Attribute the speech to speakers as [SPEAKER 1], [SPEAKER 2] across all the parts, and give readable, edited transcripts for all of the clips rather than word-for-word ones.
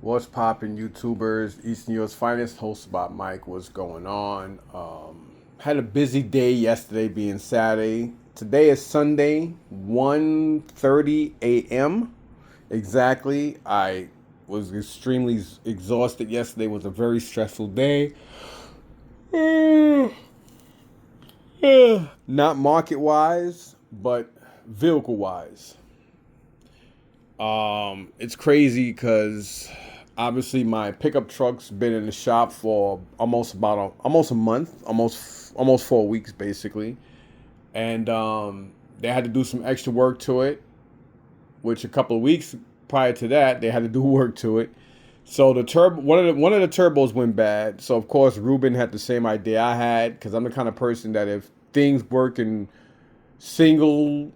[SPEAKER 1] What's poppin', YouTubers? East New York's finest, hosted by Mike. What's going on? Had a busy day yesterday, being Saturday. Today is Sunday, 1:30 a.m. Exactly. I was extremely exhausted yesterday. It was a very stressful day. Not market wise, but vehicle wise. It's crazy because obviously my pickup truck's been in the shop for almost a month, almost 4 weeks basically, and they had to do some extra work to it, which a couple of weeks prior to that they had to do work to it. So the turbo, one of the turbos went bad. So of course Ruben had the same idea I had because I'm the kind of person that if things work in single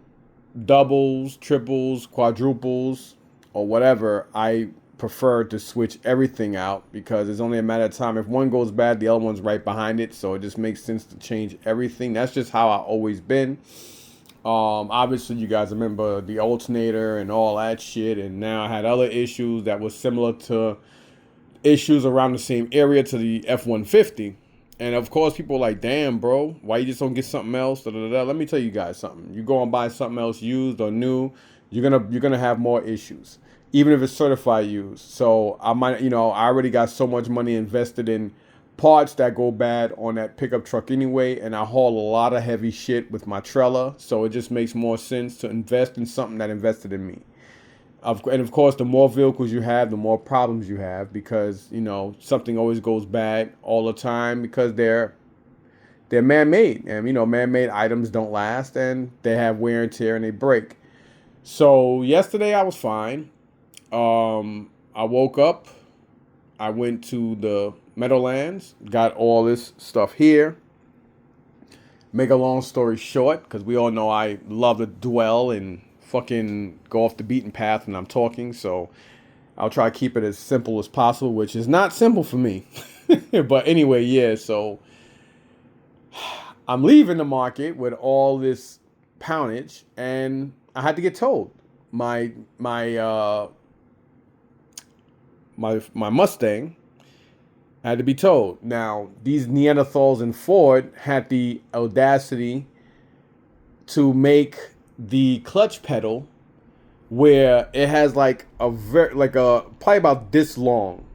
[SPEAKER 1] doubles, triples, quadruples, or whatever, I prefer to switch everything out because it's only a matter of time. If one goes bad, the other one's right behind it. So it just makes sense to change everything. That's just how I've always been. Obviously, you guys remember the alternator and all that shit. And now I had other issues that was similar to issues around the same area to the F-150. And of course, people are like, damn, bro, why you just don't get something else? Da, da, da. Let me tell you guys something. You go and buy something else used or new, you're gonna have more issues, even if it's certified used. So I might, I already got so much money invested in parts that go bad on that pickup truck anyway, and I haul a lot of heavy shit with my trailer. So it just makes more sense to invest in something that invested in me. And of course, the more vehicles you have, the more problems you have because something always goes bad all the time because they're man-made, and man-made items don't last, and they have wear and tear, and they break. So yesterday I was fine. I woke up, I went to the Meadowlands, got all this stuff here. Make a long story short, because we all know I love to dwell and fucking go off the beaten path when I'm talking. So I'll try to keep it as simple as possible, which is not simple for me. But anyway, yeah. So I'm leaving the market with all this poundage, and I had to get told my my my Mustang had to be told. Now these Neanderthals in Ford had the audacity to make the clutch pedal where it has like a very like a probably about this long,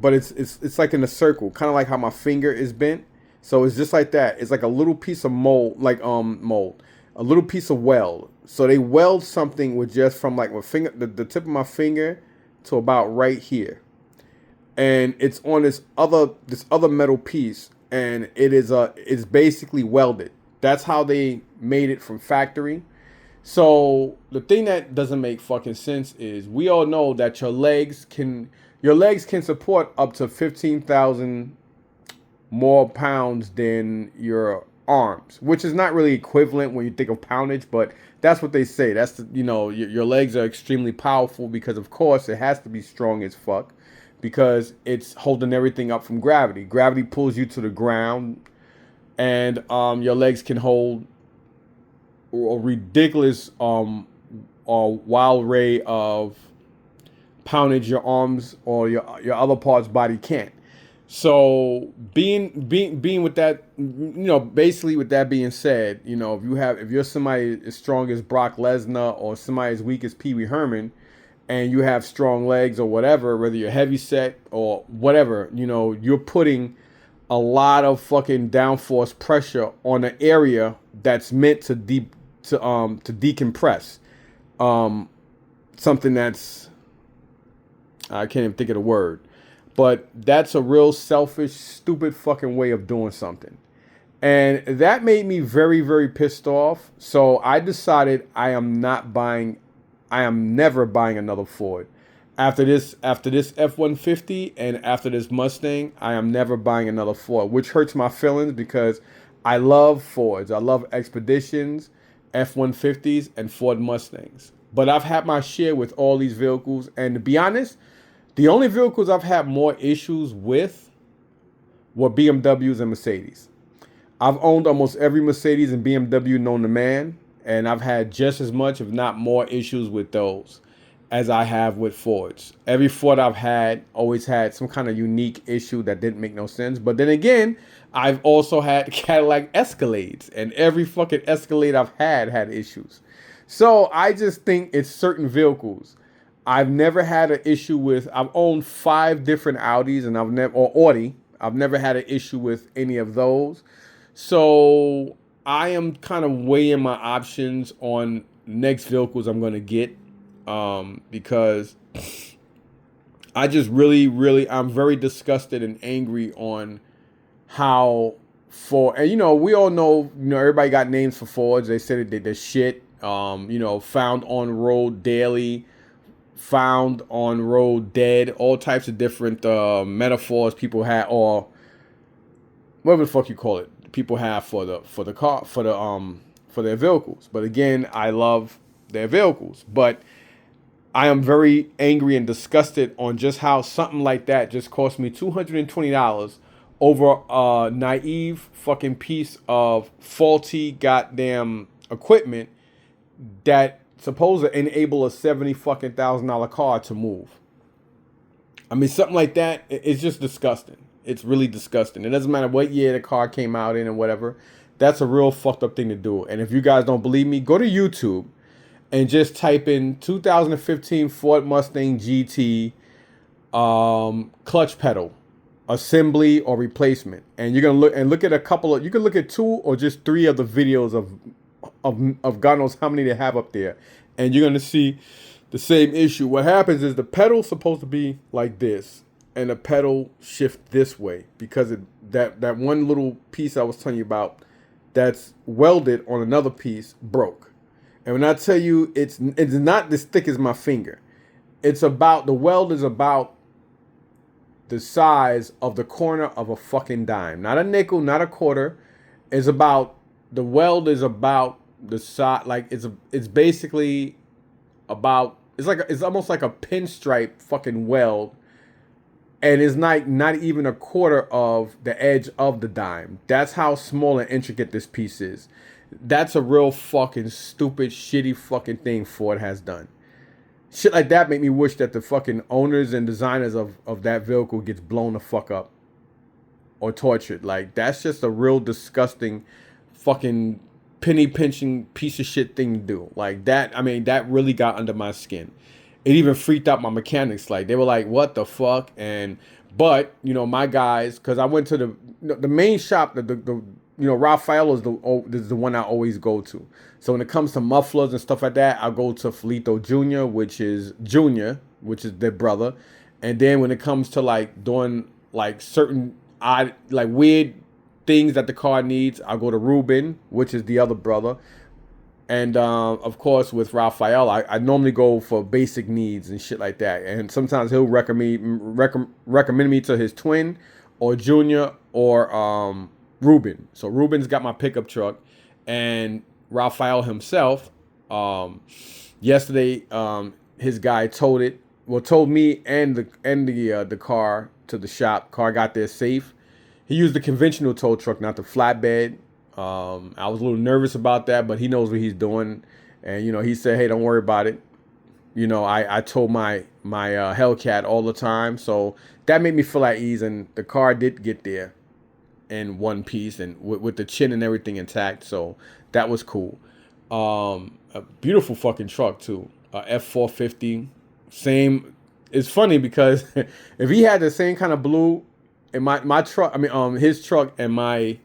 [SPEAKER 1] but it's like in a circle, kind of like how my finger is bent. So it's just like that. It's like a little piece of mold, like mold, a little piece of weld. So they weld something with just from like my finger, the tip of my finger to about right here, and it's on this other metal piece, and it's basically welded. That's how they made it from factory. So the thing that doesn't make fucking sense is we all know that your legs can support up to 15,000 more pounds than your arms, which is not really equivalent when you think of poundage, but that's what they say. That's your legs are extremely powerful because of course it has to be strong as fuck because it's holding everything up from gravity. Gravity pulls you to the ground, and your legs can hold a ridiculous wild rate of poundage your arms or your other parts body can't. So being with that, basically with that being said, if you're somebody as strong as Brock Lesnar or somebody as weak as Pee Wee Herman, and you have strong legs or whatever, whether you're heavy set or whatever, you're putting a lot of fucking downforce pressure on an area that's meant to decompress. Something that's I can't even think of the word, but that's a real selfish, stupid fucking way of doing something. And that made me very, very pissed off. So I decided I am never buying another Ford. After this F-150 and after this Mustang, I am never buying another Ford, which hurts my feelings because I love Fords. I love Expeditions, F-150s, and Ford Mustangs. But I've had my share with all these vehicles, and to be honest, the only vehicles I've had more issues with were BMWs and Mercedes. I've owned almost every Mercedes and BMW known to man, and I've had just as much, if not more, issues with those as I have with Fords. Every Ford I've had always had some kind of unique issue that didn't make no sense. But then again, I've also had Cadillac Escalades, and every fucking Escalade I've had issues. So I just think it's certain vehicles. I've never had an issue with. I've owned 5 different Audis, and I've never or Audi. I've never had an issue with any of those. So I am kind of weighing my options on next vehicles I'm going to get, because I just really, I'm very disgusted and angry on how and we all know, everybody got names for Fords. They said they're shit. Found on road daily, found on road dead, all types of different metaphors people have, or whatever the fuck you call it, people have for the car, for their vehicles. But again, I love their vehicles, but I am very angry and disgusted on just how something like that just cost me $220 over a naive fucking piece of faulty goddamn equipment that supposed to enable a $70,000 car to move. I mean, something like that, it's just disgusting. It's really disgusting. It doesn't matter what year the car came out in or whatever. That's a real fucked up thing to do. And if you guys don't believe me, go to YouTube and just type in 2015 Ford Mustang GT clutch pedal assembly or replacement, and you're gonna look at a couple of. You can look at 2 or just 3 of the videos of God knows how many they have up there, and you're gonna see the same issue. What happens is the pedal's supposed to be like this, and the pedal shift this way because that one little piece I was telling you about that's welded on another piece broke. And when I tell you it's not as thick as my finger, it's about, the weld is about the size of the corner of a fucking dime. Not a nickel, not a quarter. It's about, the weld is about the size, like it's basically about, it's almost like a pinstripe fucking weld. And it's not even a quarter of the edge of the dime. That's how small and intricate this piece is. That's a real fucking stupid, shitty fucking thing Ford has done. Shit like that make me wish that the fucking owners and designers of that vehicle gets blown the fuck up or tortured. Like, that's just a real disgusting fucking penny pinching piece of shit thing to do. Like that, I mean, that really got under my skin. It even freaked out my mechanics. Like, they were like, what the fuck? But my guys, because I went to the main shop, the Raphael is the one I always go to. So when it comes to mufflers and stuff like that, I go to Felito Jr., which is their brother. And then when it comes to like doing like certain odd, like weird things that the car needs, I go to Ruben, which is the other brother. And of course, with Raphael, I normally go for basic needs and shit like that. And sometimes he'll recommend me to his twin or Junior or Ruben. So Ruben's got my pickup truck, and Raphael himself, yesterday, his guy towed me and the car to the shop. Car got there safe. He used the conventional tow truck, not the flatbed. I was a little nervous about that, but he knows what he's doing, and he said, "Hey, don't worry about it." I told my Hellcat all the time, so that made me feel at ease, and the car did get there in one piece and with the chin and everything intact, so that was cool. A beautiful fucking truck too, F450. Same. It's funny because if he had the same kind of blue in my truck, I mean his truck and my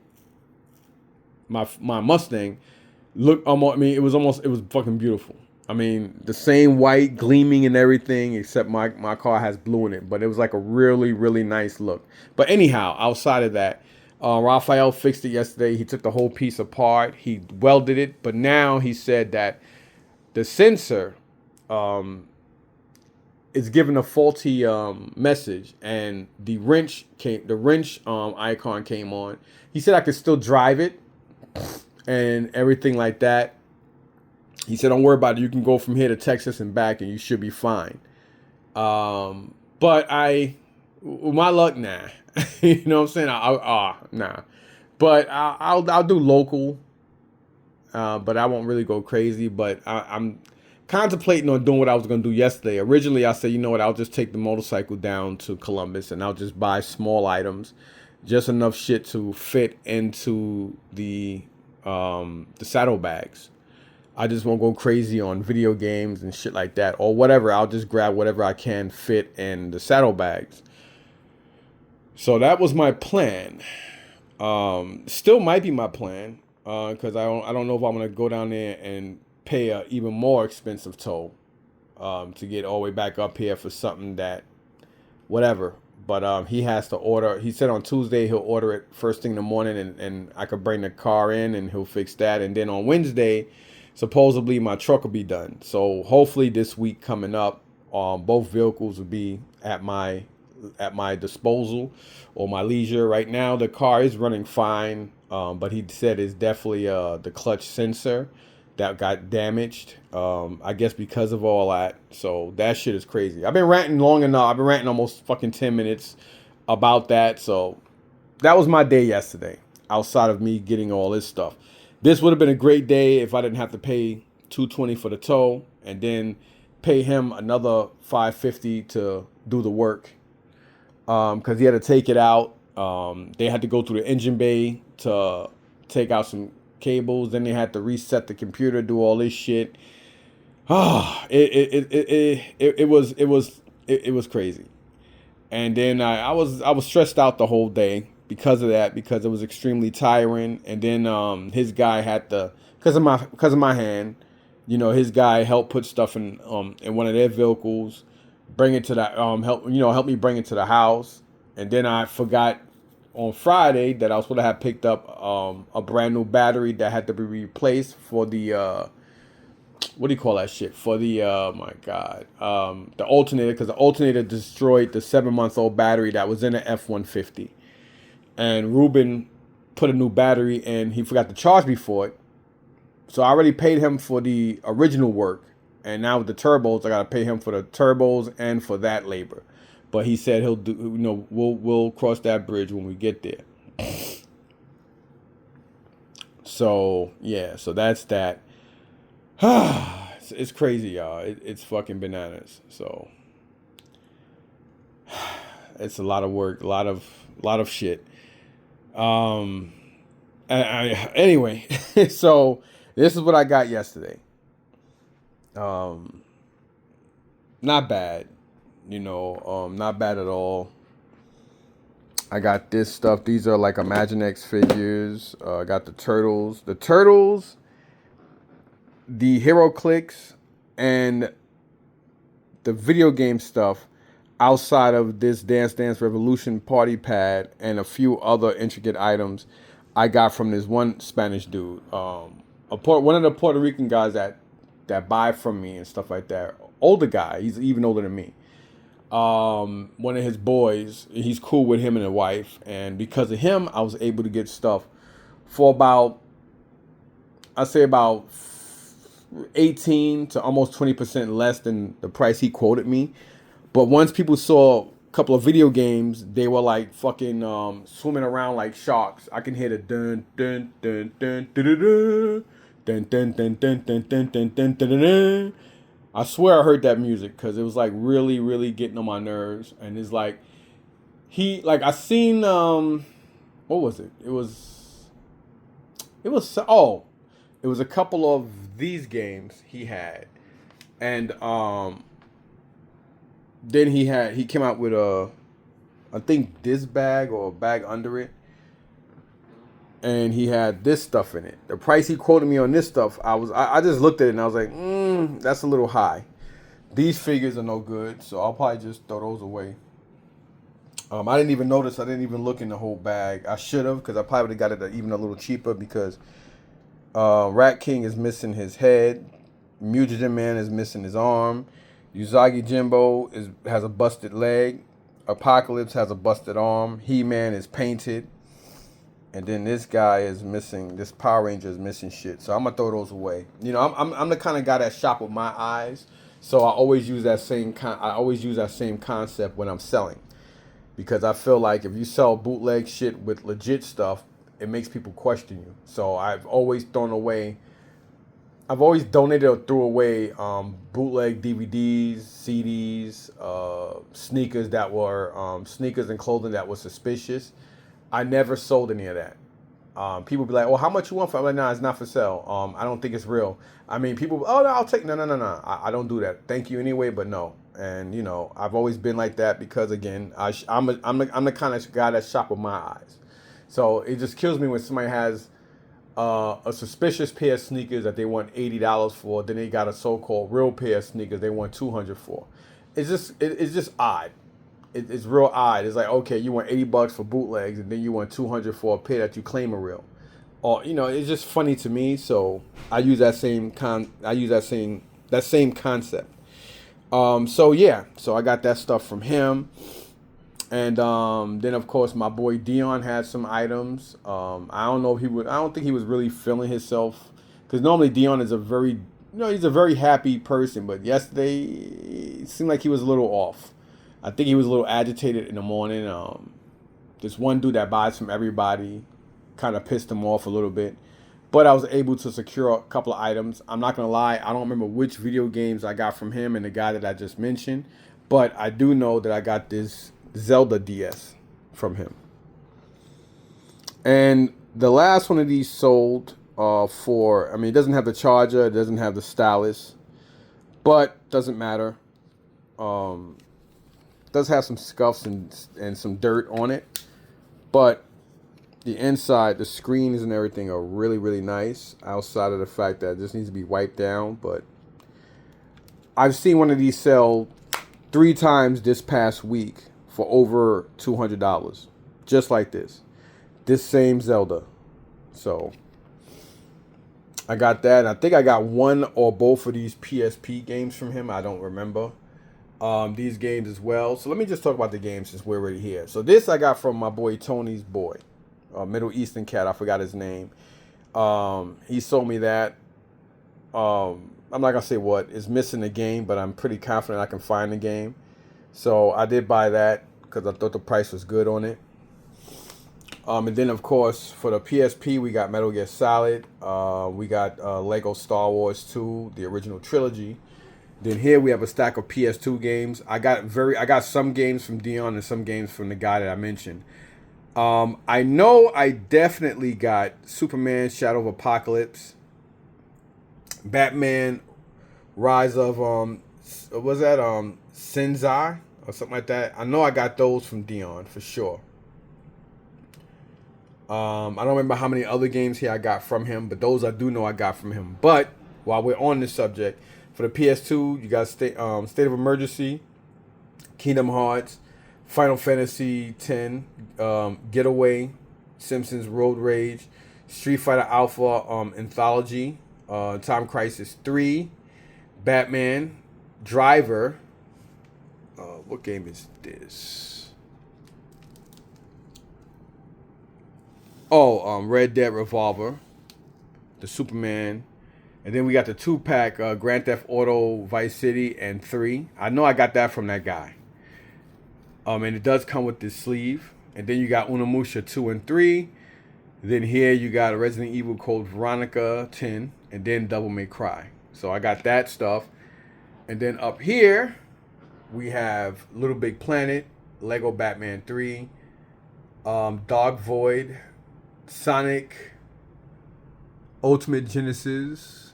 [SPEAKER 1] Mustang look almost, I mean it was fucking beautiful. I mean, the same white gleaming and everything, except my car has blue in it, but it was like a really, really nice look. But anyhow, outside of that, Raphael fixed it yesterday. He took the whole piece apart. He welded it, but now he said that the sensor is giving a faulty message, and the wrench icon came on. He said I could still drive it and everything like that. He said, "Don't worry about it. You can go from here to Texas and back, and you should be fine." But with my luck, nah. You know what I'm saying? Nah. But I'll do local. But I won't really go crazy. But I'm contemplating on doing what I was gonna do yesterday. Originally, I said, you know what, I'll just take the motorcycle down to Columbus and I'll just buy small items, just enough shit to fit into the saddlebags. I just won't go crazy on video games and shit like that or whatever. I'll just grab whatever I can fit in the saddlebags. So that was my plan. Still might be my plan because I don't know if I'm gonna go down there and pay a even more expensive toll to get all the way back up here for something that whatever. But he has to order. He said on Tuesday he'll order it first thing in the morning, and I could bring the car in and he'll fix that. And then on Wednesday, supposedly my truck will be done. So hopefully this week coming up, both vehicles will be at my disposal or my leisure. Right now the car is running fine, but he said it's definitely the clutch sensor that got damaged, I guess because of all that. So that shit is crazy. I've been ranting long enough. I've been ranting almost fucking 10 minutes about that. So that was my day yesterday, outside of me getting all this stuff. This would have been a great day if I didn't have to pay $220 for the tow and then pay him another $550 to do the work, because he had to take it out. They had to go through the engine bay to take out some cables. Then they had to reset the computer, do all this shit. It was crazy. And then I was stressed out the whole day because of that, because it was extremely tiring. And then his guy had to, because of my hand, you know, his guy helped put stuff in one of their vehicles, bring it to the help me bring it to the house. And then I forgot on Friday that I was supposed to have picked up a brand new battery that had to be replaced for the what do you call that shit? For the the alternator, because the alternator destroyed the 7-month-old battery that was in the F-150. And Ruben put a new battery in. He forgot to charge me for it. So I already paid him for the original work. And now with the turbos, I gotta pay him for the turbos and for that labor. But he said he'll do, you know, we'll cross that bridge when we get there. So yeah, so that's that. It's crazy, y'all. It's fucking bananas. So it's a lot of work, a lot of shit. Anyway, so this is what I got yesterday. Not bad, not bad at all. I got this stuff. These are like Imaginext figures. I got the turtles. The HeroClix, and the video game stuff outside of this Dance Dance Revolution party pad and a few other intricate items I got from this one Spanish dude. One of the Puerto Rican guys that buy from me and stuff like that. Older guy. He's even older than me. One of his boys, he's cool with him and his wife. And because of him, I was able to get stuff for about 18 to almost 20% less than the price he quoted me. But once people saw a couple of video games, they were like fucking swimming around like sharks. I can hear the dun dun dun dun dun dun dun dun dun dun dun dun dun dun dun. I swear I heard that music because it was like really, really getting on my nerves. And it's like I seen what was it? It was a couple of these games he had, and then he came out with I think this bag or a bag under it, and he had this stuff in it. The price he quoted me on this stuff, I just looked at it and I was like, that's a little high. These figures are no good, so I'll probably just throw those away. I didn't even notice. I didn't even look in the whole bag. I should have, because I probably would have got it even a little cheaper, because Rat King is missing his head. Mutagen Man is missing his arm. Usagi Jimbo has a busted leg. Apocalypse has a busted arm. He-Man is painted. And then this guy is missing. This Power Ranger is missing shit. So I'm gonna throw those away. I'm the kind of guy that shop with my eyes. So I always use that same concept when I'm selling, because I feel like if you sell bootleg shit with legit stuff, it makes people question you. So I've always thrown away I've always donated or threw away bootleg DVDs, CDs, sneakers that were sneakers and clothing that was suspicious. I never sold any of that. People be like, "Well, how much you want for it?" I'm like, "Nah, it's not for sale. I don't think it's real." I mean, people, "Oh, no, I'll take." No, no, no, no. I don't do that. Thank you anyway, but no. And you know, I've always been like that because again, I'm the kind of guy that shop with my eyes. So it just kills me when somebody has a suspicious pair of sneakers that they want $80 for, then they got a so-called real pair of sneakers they want 200 for. It's just odd. It's real odd. It's like, okay, you want $80 for bootlegs, and then you want 200 for a pair that you claim are real. Or you know, it's just funny to me. So I use that same concept. So yeah, so I got that stuff from him. And then of course my boy Dion had some items. I don't know if he would. I don't think he was really feeling himself because normally Dion is he's a very happy person. But yesterday it seemed like he was a little off. I think he was a little agitated in the morning. This one dude that buys from everybody kind of pissed him off a little bit. But I was able to secure a couple of items. I'm not gonna lie, I don't remember which video games I got from him and the guy that I just mentioned. But I do know that I got this Zelda DS from him. And the last one of these sold for, I mean, it doesn't have the charger, it doesn't have the stylus, but doesn't matter. Does have some scuffs and some dirt on it, but the inside, the screens and everything are really, really nice outside of the fact that it just needs to be wiped down. But I've seen one of these sell 3 times this past week for over $200, just like this same Zelda. So I got that. I think I got one or both of these PSP games from him. I don't remember these games as well. So let me just talk about the games since we're already here. So this I got from my boy Tony's boy, Middle Eastern cat. I forgot his name. He sold me that. I'm not gonna say what is missing the game, but I'm pretty confident I can find the game. So I did buy that because I thought the price was good on it. And then of course for the PSP we got Metal Gear Solid. We got Lego Star Wars 2, the original trilogy. Then here we have a stack of PS2 games. I got some games from Dion and some games from the guy that I mentioned. I know I definitely got Superman Shadow of Apocalypse, Batman Rise of was that Senzai or something like that. I know I got those from Dion for sure. I don't remember how many other games here I got from him, but those I do know I got from him. But while we're on this subject, for the PS2, you got State of Emergency, Kingdom Hearts, Final Fantasy X, Getaway, Simpsons Road Rage, Street Fighter Alpha Anthology, Time Crisis 3, Batman, Driver. What game is this? Oh, Red Dead Revolver, the Superman. And then we got the 2-pack Grand Theft Auto Vice City and 3. I know I got that from that guy. And it does come with this sleeve. And then you got Onimusha 2 and 3. Then here you got Resident Evil Code Veronica 10. And then Devil May Cry. So I got that stuff. And then up here, we have Little Big Planet, Lego Batman 3, Dog Void, Sonic, Ultimate Genesis,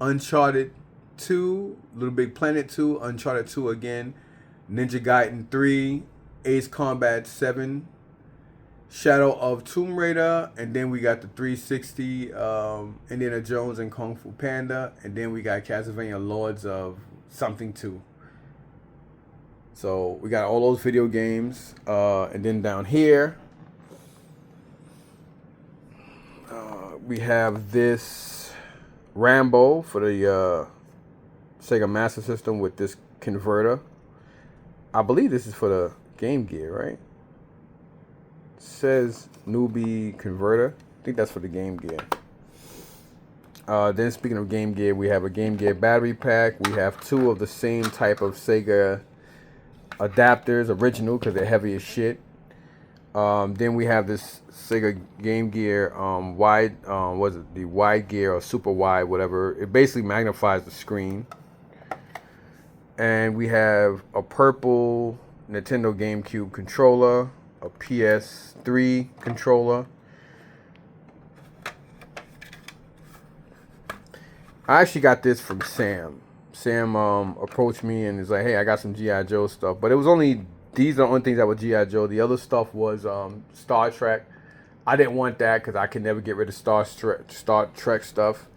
[SPEAKER 1] Uncharted 2, Little Big Planet 2, Uncharted 2 again, Ninja Gaiden 3, Ace Combat 7, Shadow of Tomb Raider, and then we got the 360, Indiana Jones and Kung Fu Panda, and then we got Castlevania Lords of Something 2. So we got all those video games, and then down here, we have this Rambo for the Sega Master System with this converter. I believe this is for the Game Gear, right? It says newbie converter. I think that's for the Game Gear. Then speaking of Game Gear, we have a Game Gear battery pack. We have 2 of the same type of Sega adapters, original, because they're heavy as shit. Then we have this Sega Game Gear wide, was it the wide gear or super wide, whatever. It basically magnifies the screen. And we have a purple Nintendo GameCube controller, a PS3 controller. I actually got this from Sam. Sam approached me and is like, "Hey, I got some G.I. Joe stuff," but it was only these are the only things that were G.I. Joe. The other stuff was Star Trek. I didn't want that because I could never get rid of Star Trek stuff.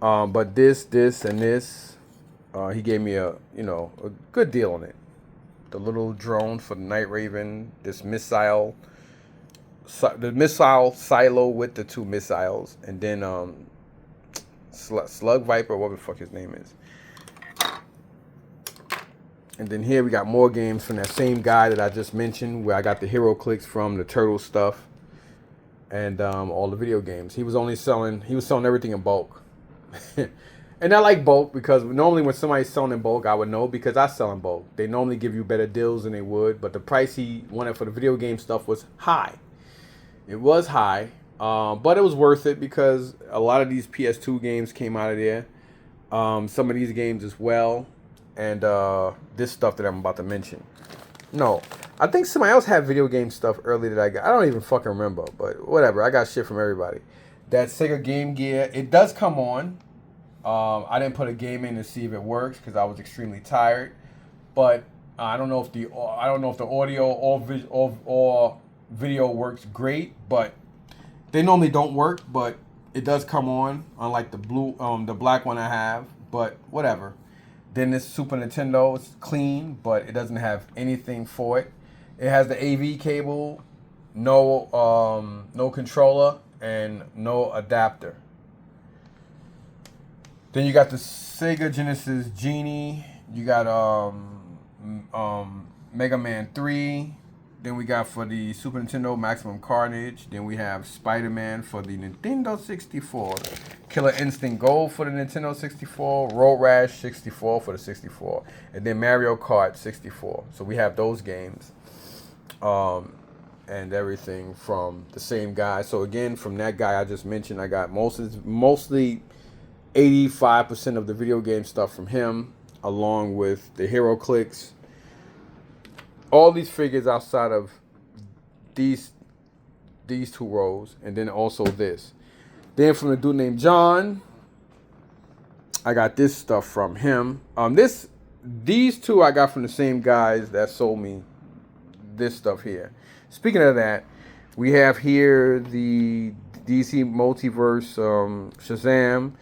[SPEAKER 1] But this, and this, he gave me a good deal on it. The little drone for the Night Raven. This missile, the missile silo with the 2 missiles, and then Slug Viper, whatever the fuck his name is. And then here we got more games from that same guy that I just mentioned, where I got the hero clicks from, the turtle stuff, and all the video games. He was selling everything in bulk. And I like bulk because normally when somebody's selling in bulk, I would know because I sell in bulk. They normally give you better deals than they would, but the price he wanted for the video game stuff was high. It was high, but it was worth it because a lot of these PS2 games came out of there. Some of these games as well. And this stuff that I'm about to mention. No, I think somebody else had video game stuff earlier that I got. I don't even fucking remember, but whatever. I got shit from everybody. That Sega Game Gear, it does come on. I didn't put a game in to see if it works because I was extremely tired. But I don't know if the audio or video works great, but they normally don't work. But it does come on, unlike the black one I have. But whatever. Then this Super Nintendo, it's clean, but it doesn't have anything for it. It has the AV cable, no controller, and no adapter. Then you got the Sega Genesis Genie. You got Mega Man 3. Then we got for the Super Nintendo Maximum Carnage. Then we have Spider-Man for the Nintendo 64. Killer Instinct Gold for the Nintendo 64. Road Rash 64 for the 64. And then Mario Kart 64. So we have those games. And everything from the same guy. So again, from that guy I just mentioned, I got mostly 85% of the video game stuff from him, along with the Hero Clicks. All these figures outside of these 2 rows, and then also this. Then from a dude named John, I got this stuff from him. These 2 I got from the same guys that sold me this stuff here. Speaking of that, we have here the DC Multiverse Shazam.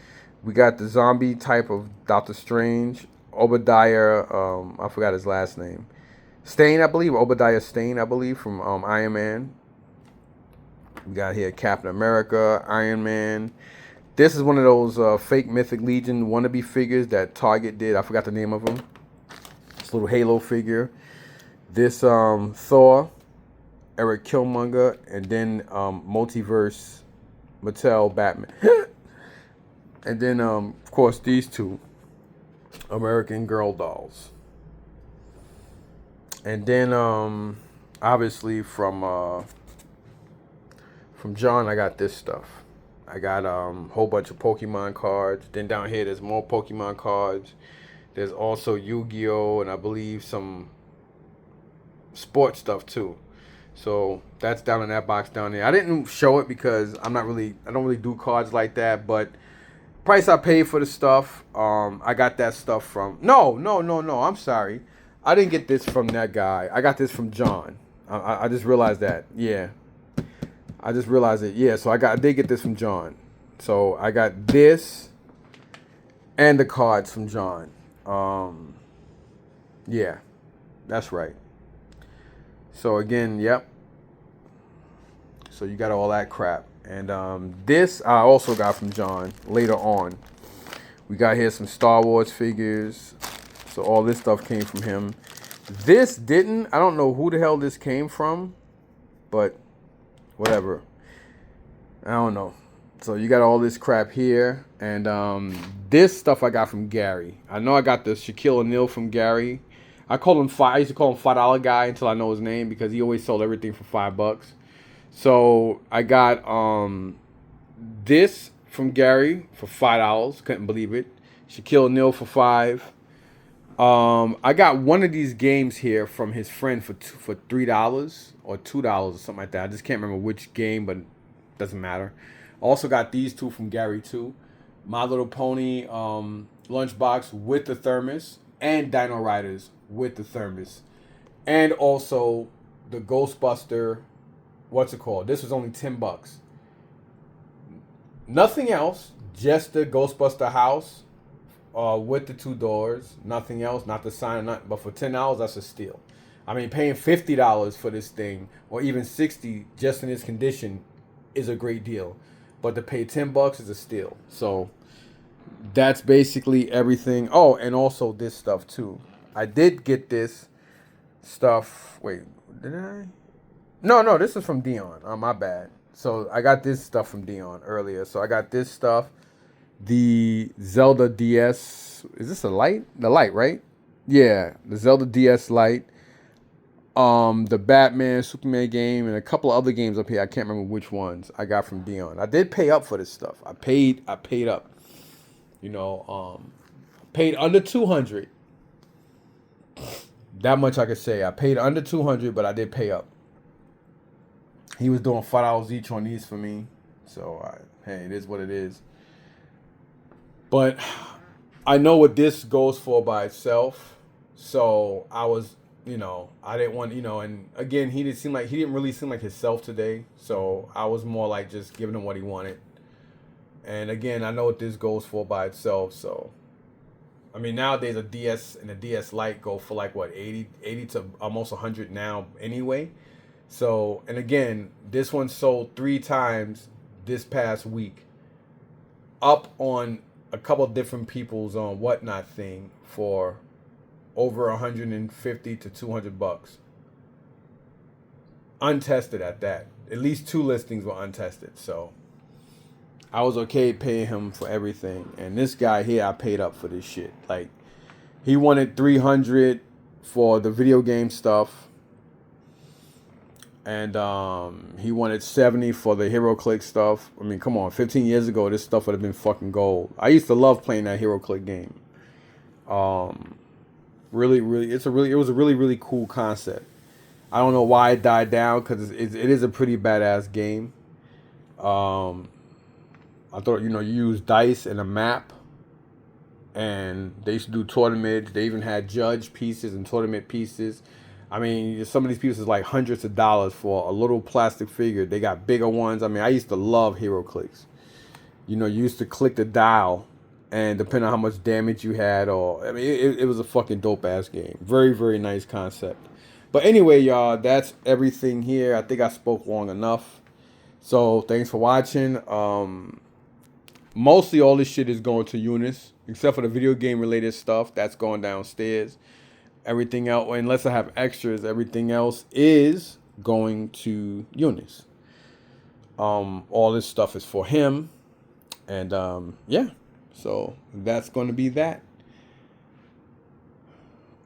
[SPEAKER 1] We got the zombie type of Doctor Strange. Obadiah, I forgot his last name. Stane, I believe. Obadiah Stane, I believe, from Iron Man. We got here Captain America, Iron Man. This is one of those fake Mythic Legion wannabe figures that Target did. I forgot the name of them. This little Halo figure. This Thor, Eric Killmonger, and then Multiverse Mattel Batman. And then, of course, these 2 American Girl dolls. And then, obviously, from John, I got this stuff. I got a whole bunch of Pokemon cards. Then down here, there's more Pokemon cards. There's also Yu-Gi-Oh! And I believe some sports stuff, too. So that's down in that box down there. I didn't show it because I don't really do cards like that. But price I paid for the stuff, I got that stuff from... No, I'm sorry. I didn't get this from that guy. I got this from John. I just realized that. Yeah. I just realized it. Yeah, so I did get this from John. So I got this and the cards from John. Yeah. That's right. So again, yep. So you got all that crap. And this I also got from John later on. We got here some Star Wars figures. So all this stuff came from him. This didn't. I don't know who the hell this came from. But whatever. I don't know. So you got all this crap here. And this stuff I got from Gary. I know I got the Shaquille O'Neal from Gary. I used to call him $5 guy until I know his name because he always sold everything for $5. So I got this from Gary for $5. Couldn't believe it. Shaquille O'Neal for $5. I got one of these games here from his friend for $3 or $2 or something like that. I just can't remember which game, but doesn't matter. Also got these two from Gary too. My Little Pony lunchbox with the thermos, and Dino Riders with the thermos, and also the Ghostbuster. What's it called? This was only $10. Nothing else, just the Ghostbuster house with the two doors. Nothing else, not the sign, not. But for $10, that's a steal. I mean, paying $50 for this thing, or even $60 just in its condition, is a great deal. But to pay $10 is a steal. So that's basically everything. Oh, and also this stuff too. I did get this stuff. Wait, did I? No, this is from Dion. Oh, my bad. So I got this stuff from Dion earlier. So I got this stuff. The Zelda DS. Is this a light? The light, right? Yeah, the Zelda DS Lite. The Batman, Superman game, and a couple of other games up here. I can't remember which ones I got from Dion. I did pay up for this stuff. I paid up. You know, paid under 200. That much I could say. I paid under 200, but I did pay up. He was doing $5 each on these for me. So, hey, it is what it is. But I know what this goes for by itself. So I was, I didn't want, and again, he didn't really seem like himself today. So I was more like just giving him what he wanted. And again, I know what this goes for by itself. So, I mean, nowadays a DS and a DS Lite go for like what, 80 to almost 100 now anyway. So, and again, this one sold 3 times this past week, up on a couple different people's whatnot thing for over 150 to $200, untested at that. At least 2 listings were untested, so I was okay paying him for everything. And this guy here, I paid up for this shit. Like, he wanted $300 for the video game stuff. And he wanted $70 for the HeroClix stuff. I mean, come on, 15 years ago, this stuff would have been fucking gold. I used to love playing that HeroClix game. Really, it was a really, really cool concept. I don't know why it died down, because it is a pretty badass game. I thought, you use dice and a map. And they used to do tournaments. They even had judge pieces and tournament pieces. I mean, some of these pieces like hundreds of dollars for a little plastic figure. They got bigger ones. I mean, I used to love HeroClix. You used to click the dial, and depending on how much damage you had, it was a fucking dope ass game. Very, very nice concept. But anyway, y'all, that's everything here. I think I spoke long enough. So thanks for watching. Mostly all this shit is going to Eunice, except for the video game related stuff that's going downstairs. Everything else, unless I have extras, everything else is going to Eunice. All this stuff is for him, and yeah, so that's going to be that.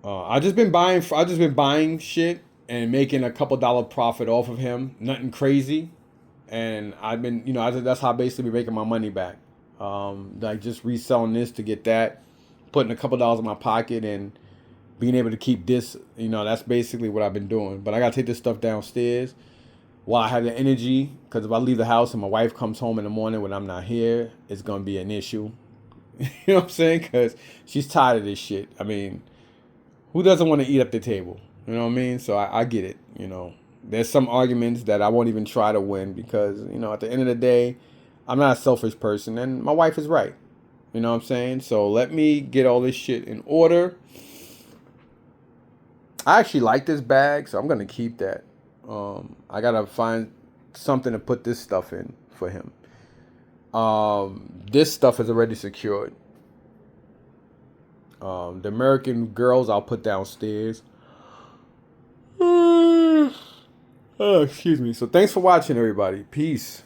[SPEAKER 1] I just been buying shit and making a couple dollar profit off of him. Nothing crazy, and I've been, that's how I basically be making my money back. Like just reselling this to get that, putting a couple dollars in my pocket, and being able to keep this, that's basically what I've been doing. But I got to take this stuff downstairs while I have the energy, because if I leave the house and my wife comes home in the morning when I'm not here, it's going to be an issue. You know what I'm saying? Because she's tired of this shit. I mean, who doesn't want to eat at the table? You know what I mean? So I get it. There's some arguments that I won't even try to win because, at the end of the day, I'm not a selfish person, and my wife is right. You know what I'm saying? So let me get all this shit in order. I actually like this bag, so I'm going to keep that. I got to find something to put this stuff in for him. This stuff is already secured. The American Girls I'll put downstairs. Oh, excuse me. So thanks for watching, everybody. Peace.